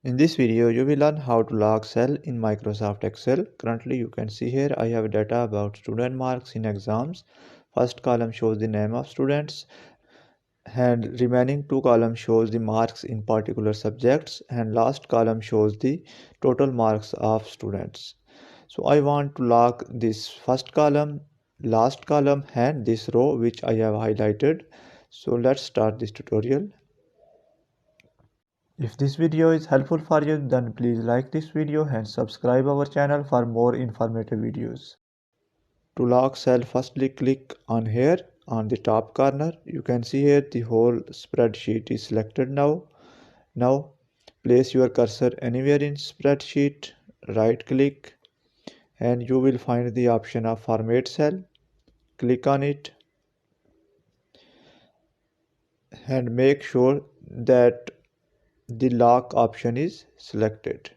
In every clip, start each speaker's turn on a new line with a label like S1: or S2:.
S1: In this video, you will learn how to log cell in Microsoft Excel. Currently, you can see here I have data about student marks in exams. First column shows the name of students and remaining two columns shows the marks in particular subjects and last column shows the total marks of students. So I want to log this first column, last column and this row which I have highlighted. So let's start this tutorial. If this video is helpful for you, then please like this video and subscribe our channel for more informative videos. To lock cell, firstly click on here on the top corner. You can see here the whole spreadsheet is selected now. Now place your cursor anywhere in spreadsheet, right click and you will find the option of format cell. Click on it and make sure that the lock option is selected.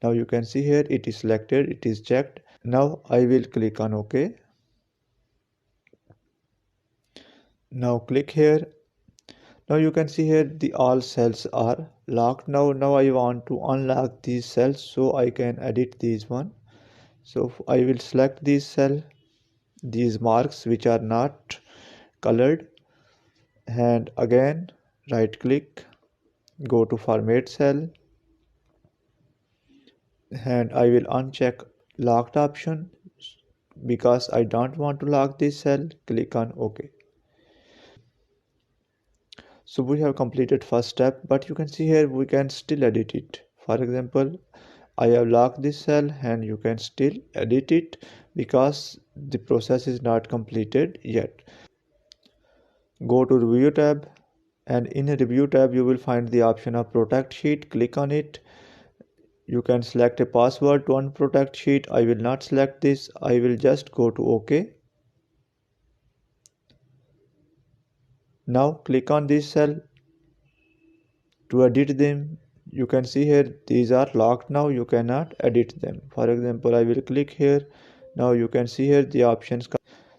S1: Now you can see here it is selected, it is checked. Now I will click on OK. Now click here. Now you can see here the all cells are locked. Now I want to unlock these cells so I can edit these one. So I will select this cell, these marks which are not colored, and again right click, go to format cell and I will uncheck locked option because I don't want to lock this cell. Click on OK. So we have completed first step, but you can see here we can still edit it. For example, I have locked this cell and you can still edit it because the process is not completed yet. Go to review tab and in a review tab you will find the option of protect sheet. Click on it. You can select a password to unprotect sheet. I will not select this. I will just go to OK. Now click on this cell to edit them. You can see here these are locked now, you cannot edit them. For example, I will click here. Now you can see here the options.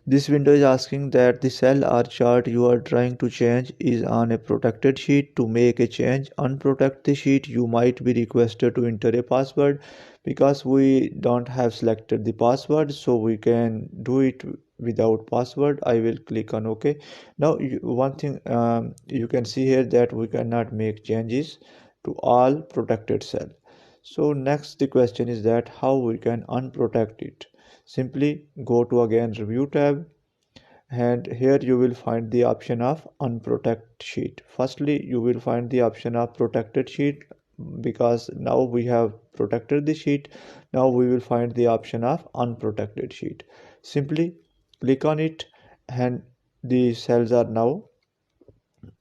S1: This window is asking that the cell or chart you are trying to change is on a protected sheet. To make a change, unprotect the sheet. You might be requested to enter a password. Because we don't have selected the password, so we can do it without password. I will click on OK. Now one thing you can see here that we cannot make changes to all protected cell. So next the question is that how we can unprotect it. Simply go to again review tab and here you will find the option of unprotect sheet. Firstly you will find the option of protected sheet because now we have protected the sheet. Now we will find the option of unprotected sheet. Simply click on it and the cells are now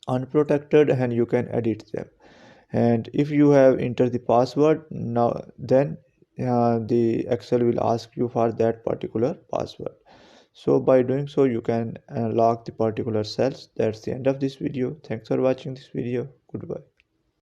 S1: unprotected and you can edit them. And if you have entered the password now, then the Excel will ask you for that particular password. So by doing so you can lock the particular cells. That's the end of this video. Thanks for watching this video. Goodbye.